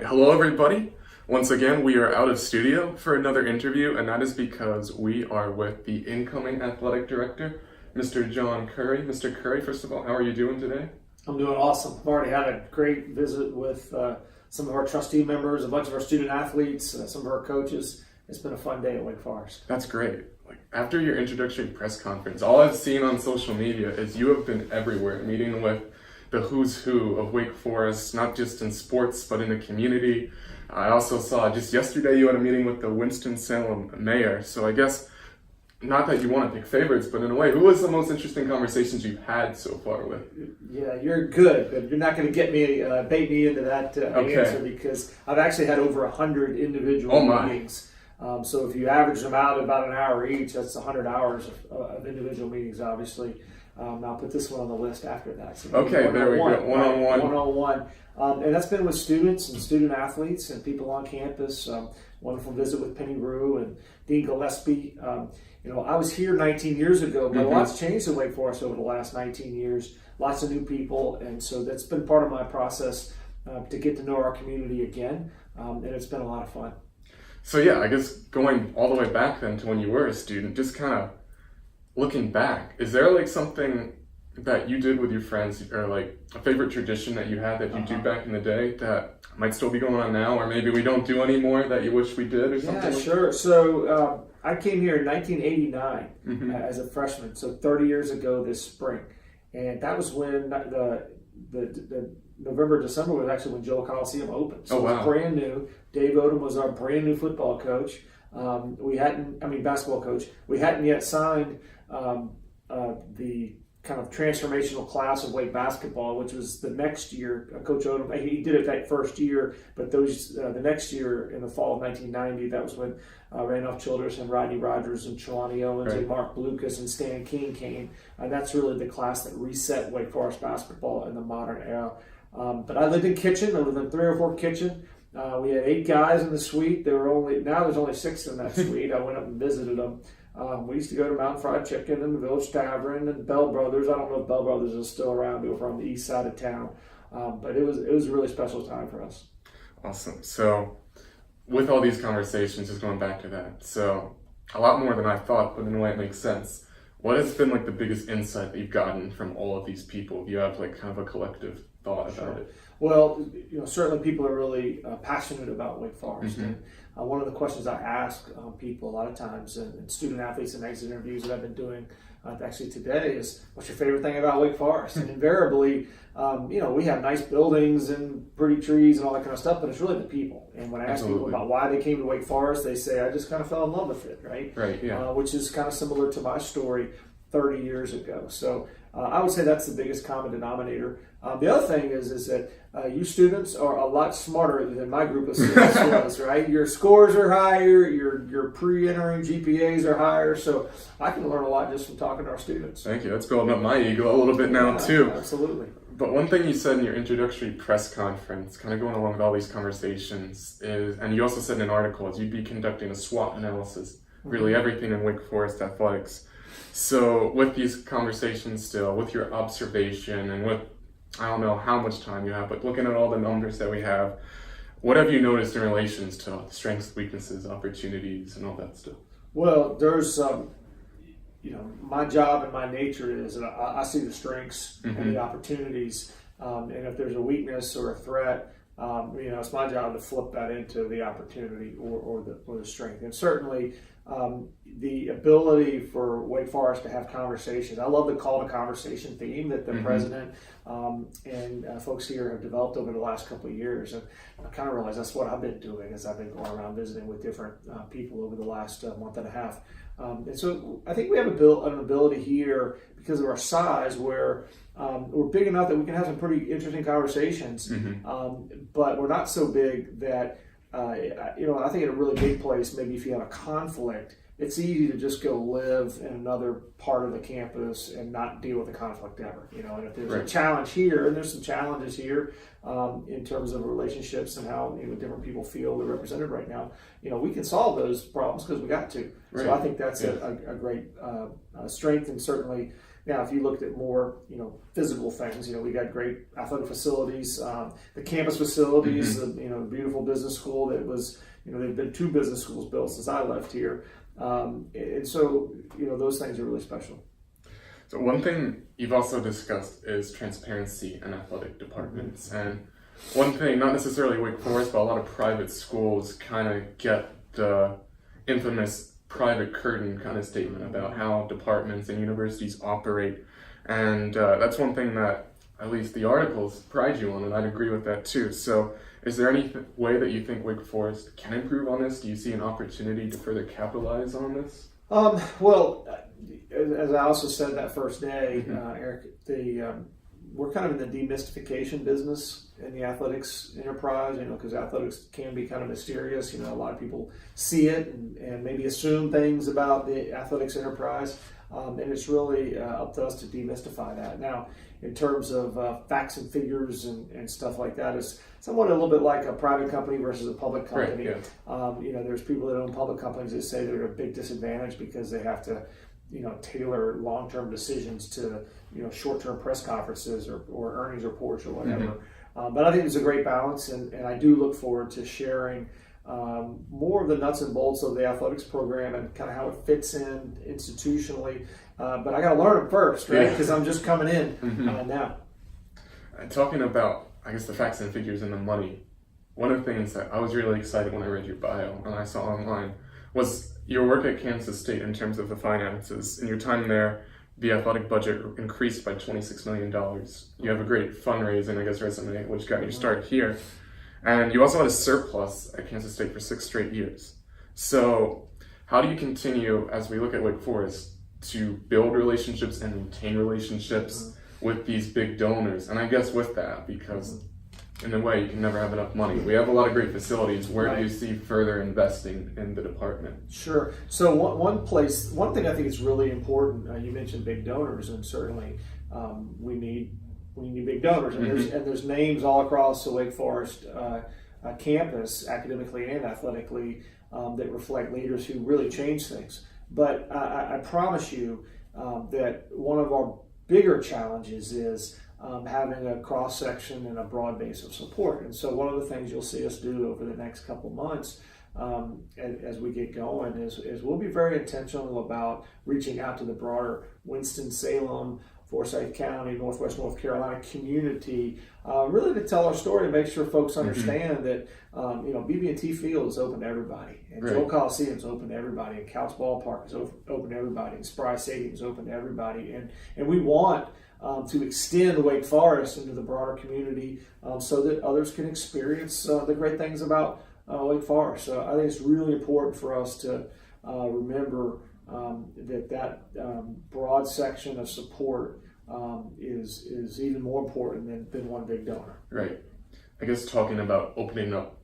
Hello, everybody. Once again, we are out of studio for another interview, and that is because we are with the incoming athletic director, Mr. John Currie. Mr. Currie, first of all, how are you doing today? I'm doing awesome. I've already had a great visit with some of our trustee members, a bunch of our student athletes, some of our coaches. It's been a fun day at Wake Forest. That's great. After your introductory press conference, all I've seen on social media is you have been everywhere, meeting with the who's who of Wake Forest, not just in sports, but in the community. I also saw just yesterday you had a meeting with the Winston-Salem mayor. So I guess, not that you want to pick favorites, but in a way, who was the most interesting conversations you've had so far with? Yeah, you're good, but you're not going to get me, bait me into that answer, because I've actually had over 100 individual meetings. So if you average them out at about an hour each, that's 100 hours of individual meetings, obviously. I'll put this one on the list after that. So okay, there we go. One-on-one. One-on-one. And that's been with students and student athletes and people on campus. Wonderful visit with Penny Rue and Dean Gillespie. I was here 19 years ago, but a lot's changed at Wake Forest over the last 19 years. Lots of new people, and so that's been part of my process to get to know our community again, and it's been a lot of fun. So yeah, I guess going all the way back then to when you were a student, just kind of looking back, is there like something that you did with your friends, or like a favorite tradition that you had that you do back in the day that might still be going on now, or maybe we don't do anymore that you wish we did, or something? Yeah, sure. So I came here in 1989 as a freshman, so 30 years ago this spring, and that was when the November, December was actually when Joel Coliseum opened. So it was brand new. Dave Odom was our brand new football coach. Basketball coach. We hadn't yet signed the kind of transformational class of Wake basketball, which was the next year. Coach Odom, he did it that first year, but the next year in the fall of 1990, that was when Randolph Childress and Rodney Rogers and Trelawney Owens and Mark Blucas and Stan King came. And that's really the class that reset Wake Forest basketball in the modern era. But I lived in Kitchen. I lived in 304 Kitchen. We had 8 guys in the suite. Now there's only 6 in that suite. I went up and visited them. We used to go to Mountain Fried Chicken and the Village Tavern and Bell Brothers. I don't know if Bell Brothers is still around over on the east side of town, but it was a really special time for us. Awesome. So with all these conversations, just going back to that, so a lot more than I thought, but in a way it makes sense. What has been like the biggest insight that you've gotten from all of these people? You have like kind of a collective thought about it. Well, certainly people are really passionate about Wake Forest. And one of the questions I ask people a lot of times, and student athletes and exit interviews that I've been doing actually today, is what's your favorite thing about Wake Forest? And invariably, we have nice buildings and pretty trees and all that kind of stuff, but it's really the people. And when I ask people about why they came to Wake Forest, they say, I just kind of fell in love with it, right? Right, yeah. Which is kind of similar to my story 30 years ago. So I would say that's the biggest common denominator. The other thing is that you students are a lot smarter than my group of students was, right? Your scores are higher, your pre-entering GPAs are higher, so I can learn a lot just from talking to our students. Thank you. That's building up my ego a little bit now too. Absolutely. But one thing you said in your introductory press conference, kind of going along with all these conversations, is, and you also said in an article, is you'd be conducting a SWOT analysis, really everything in Wake Forest athletics. So with these conversations still, with your observation and with, I don't know how much time you have, but looking at all the numbers that we have, what have you noticed in relations to strengths, weaknesses, opportunities, and all that stuff? Well, there's, my job and my nature is that I see the strengths and the opportunities, and if there's a weakness or a threat, it's my job to flip that into the opportunity or the strength. And certainly the ability for Wake Forest to have conversations. I love the call to conversation theme that the president and folks here have developed over the last couple of years. And I kind of realize that's what I've been doing as I've been going around visiting with different people over the last month and a half. And so I think we have an ability here because of our size where we're big enough that we can have some pretty interesting conversations, but we're not so big that, I think in a really big place, maybe if you have a conflict, it's easy to just go live in another part of the campus and not deal with the conflict ever. And if there's a challenge here, and there's some challenges here in terms of relationships and how different people feel they're represented right now, we can solve those problems because we got to. Right. So I think that's a great strength, and certainly Now, if you looked at more, physical things, we got great athletic facilities, the campus facilities, the beautiful business school that was, there've been 2 business schools built since I left here. And so, those things are really special. So one thing you've also discussed is transparency in athletic departments. And one thing, not necessarily Wake Forest, but a lot of private schools kind of get the infamous private curtain kind of statement about how departments and universities operate. And that's one thing that at least the articles pride you on, and I'd agree with that too. So is there any way that you think Wake Forest can improve on this? Do you see an opportunity to further capitalize on this? Well, as I also said that first day, Eric, we're kind of in the demystification business in the athletics enterprise, because athletics can be kind of mysterious. A lot of people see it and maybe assume things about the athletics enterprise. And it's really up to us to demystify that. Now, in terms of facts and figures and stuff like that, it's somewhat a little bit like a private company versus a public company. Right, yeah. There's people that own public companies that say they're at a big disadvantage because they have to, tailor long-term decisions to, short-term press conferences or earnings reports or whatever. But I think it's a great balance, and I do look forward to sharing more of the nuts and bolts of the athletics program and kind of how it fits in institutionally. But I got to learn them first, right? Because I'm just coming in now. Talking about, I guess, the facts and figures and the money, one of the things that I was really excited when I read your bio and I saw online was your work at Kansas State in terms of the finances. In your time there, the athletic budget increased by $26 million. You have a great fundraising, I guess, resume, which got you started here. And you also had a surplus at Kansas State for 6 straight years. So how do you continue, as we look at Wake Forest, to build relationships and maintain relationships with these big donors? And I guess with that, because in a way you can never have enough money. We have a lot of great facilities. Where do you see further investing in the department? Sure. So one thing I think is really important, you mentioned big donors, and certainly we need big donors. And there's names all across the Wake Forest campus, academically and athletically, that reflect leaders who really change things. But I promise you that one of our bigger challenges is having a cross-section and a broad base of support. And so one of the things you'll see us do over the next couple months as we get going is we'll be very intentional about reaching out to the broader Winston-Salem, Forsyth County, Northwest North Carolina community, really to tell our story and make sure folks understand that BB&T Field is open to everybody, and Joel Coliseum is open to everybody, and Couch Ballpark is open to everybody, and Spry Stadium is open to everybody, and we want to extend Wake Forest into the broader community so that others can experience the great things about Wake Forest. So I think it's really important for us to remember that broad section of support is even more important than one big donor. Right. I guess talking about opening up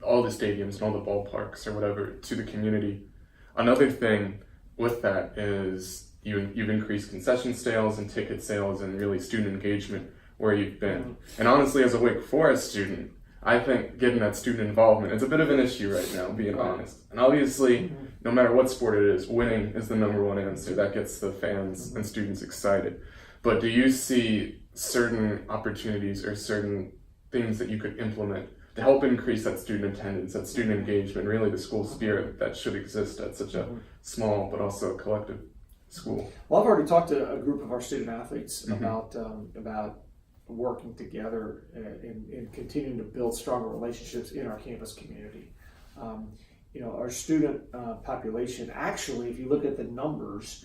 all the stadiums and all the ballparks or whatever to the community, another thing with that is you've increased concession sales and ticket sales and really student engagement where you've been. And honestly, as a Wake Forest student, I think getting that student involvement is a bit of an issue right now, being honest. And obviously, no matter what sport it is, winning is the number one answer. That gets the fans and students excited. But do you see certain opportunities or certain things that you could implement to help increase that student attendance, that student engagement, really the school spirit that should exist at such a small but also collective school? Well, I've already talked to a group of our student athletes about working together and continuing to build stronger relationships in our campus community. Our student population, actually, if you look at the numbers,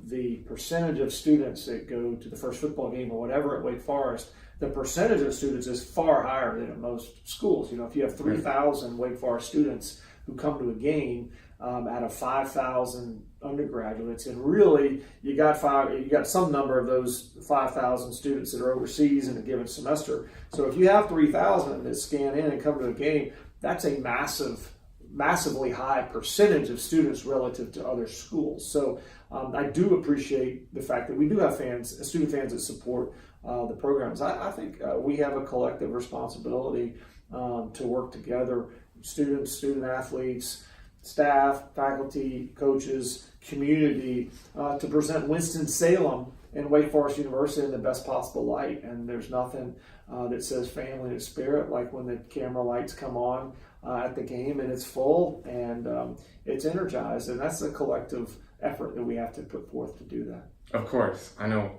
the percentage of students that go to the first football game or whatever at Wake Forest, the percentage of students is far higher than at most schools. If you have 3,000 Wake Forest students who come to a game out of 5,000 undergraduates, and really you got some number of those 5,000 students that are overseas in a given semester. So if you have 3,000 that scan in and come to a game, that's a massively high percentage of students relative to other schools. So I do appreciate the fact that we do have student fans that support the programs. I think we have a collective responsibility to work together, student athletes, staff, faculty, coaches, community to present Winston-Salem and Wake Forest University in the best possible light. And there's nothing that says family and spirit like when the camera lights come on at the game and it's full and it's energized. And that's a collective effort that we have to put forth to do that. Of course. I know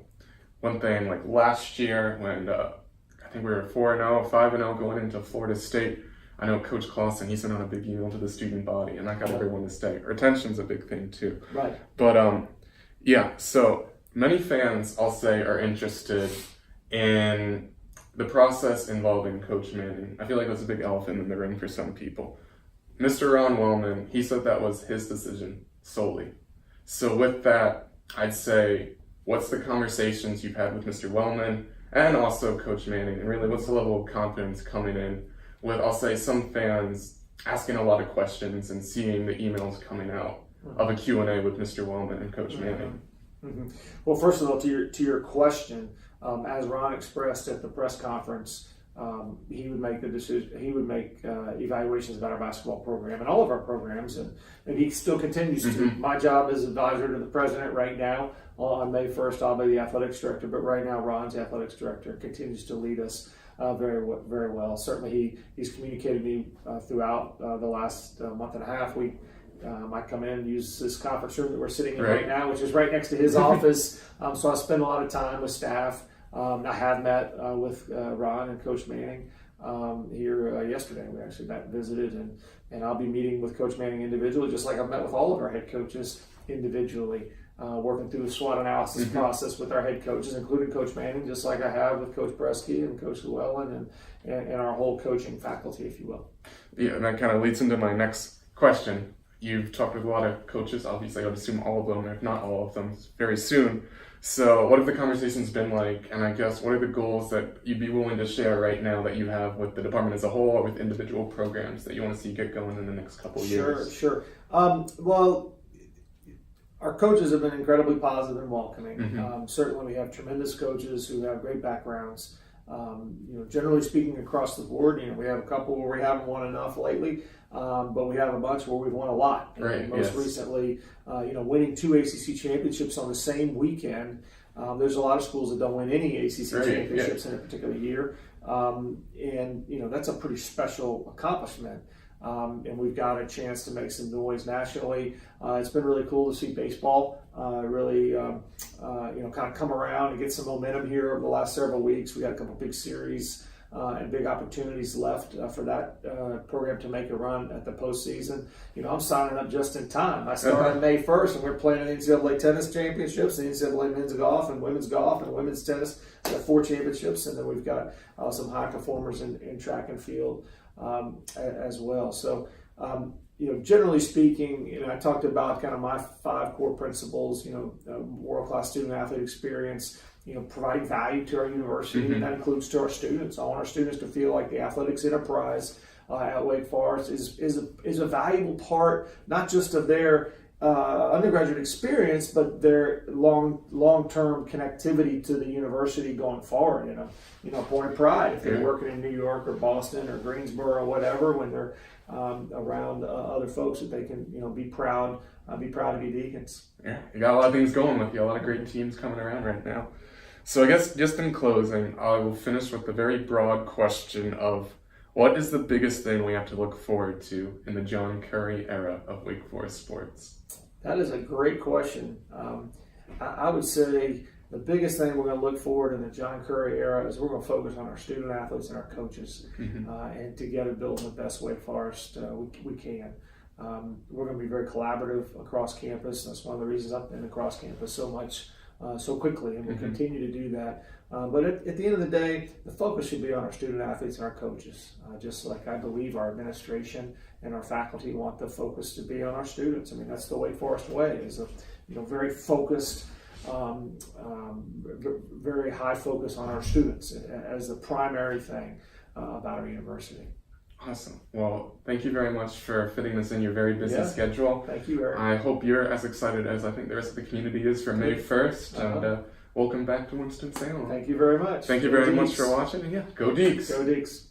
one thing, like last year when I think we were 4-0, 5-0 going into Florida State, I know Coach Clausen, he sent out a big email to the student body, and that got everyone to stay. Retention's a big thing too. Right. But yeah, so many fans, I'll say, are interested in the process involving Coach Manning. I feel like that's a big elephant in the room for some people. Mr. Ron Wellman, he said that was his decision solely. So with that, I'd say, what's the conversations you've had with Mr. Wellman and also Coach Manning, and really what's the level of confidence coming in with, I'll say, some fans asking a lot of questions and seeing the emails coming out of a Q&A with Mr. Wellman and Coach Manning? Mm-hmm. Well, first of all, to your question, as Ron expressed at the press conference, he would make the decision. He would make evaluations about our basketball program and all of our programs, and he still continues to. My job is advisor to the president right now. On May 1st, I'll be the athletics director, but right now Ron's the athletics director, continues to lead us very well. Certainly, he's communicated me throughout the last month and a half. I come in and use this conference room that we're sitting in right now, which is right next to his office. So I spend a lot of time with staff. I have met with Ron and Coach Manning here yesterday. We actually met and visited, and I'll be meeting with Coach Manning individually, just like I've met with all of our head coaches individually, working through the SWOT analysis process with our head coaches, including Coach Manning, just like I have with Coach Bresky and Coach Llewellyn and our whole coaching faculty, if you will. Yeah, and that kind of leads into my next question. You've talked with a lot of coaches, obviously I would assume all of them, if not all of them, very soon. So what have the conversations been like? And I guess what are the goals that you'd be willing to share right now that you have with the department as a whole or with individual programs that you want to see get going in the next couple of years? Sure. Well, our coaches have been incredibly positive and welcoming. Certainly we have tremendous coaches who have great backgrounds. Generally speaking across the board, we have a couple where we haven't won enough lately, but we have a bunch where we've won a lot. Right, most recently, winning 2 ACC championships on the same weekend. There's a lot of schools that don't win any ACC championships in a particular year, and that's a pretty special accomplishment. And we've got a chance to make some noise nationally. It's been really cool to see baseball really kind of come around and get some momentum here over the last several weeks. We got a couple big series and big opportunities left for that program to make a run at the postseason. I'm signing up just in time. I start on May 1st, and we're playing the NCAA tennis championships, the NCAA men's golf and women's tennis. We have 4 championships, and then we've got some high performers in track and field as well. So, generally speaking, I talked about kind of my 5 core principles, world-class student-athlete experience, providing value to our university, and that includes to our students. I want our students to feel like the athletics enterprise at Wake Forest is a valuable part, not just of their undergraduate experience, but their long-term connectivity to the university going forward. Point of pride if they're working in New York or Boston or Greensboro or whatever, when they're around other folks, that they can be proud to be Deacons. Yeah, you got a lot of things going with you. A lot of great teams coming around right now. So I guess just in closing, I will finish with the very broad question of what is the biggest thing we have to look forward to in the John Currie era of Wake Forest sports? That is a great question. I would say the biggest thing we're going to look forward in the John Currie era is we're going to focus on our student athletes and our coaches, and together build the best Wake Forest we can. We're going to be very collaborative across campus. That's one of the reasons I've been across campus so much, so quickly, and we'll continue to do that. But at the end of the day, the focus should be on our student athletes and our coaches, just like I believe our administration and our faculty want the focus to be on our students. I mean, that's the Wake Forest way, is a very focused, very high focus on our students as the primary thing about our university. Awesome. Well, thank you very much for fitting this in your very busy schedule. Thank you, Eric. I hope you're as excited as I think the rest of the community is for May 1st. And welcome back to Winston-Salem. Thank you very much. Thank you very much for watching. And go Deeks. Go Deeks.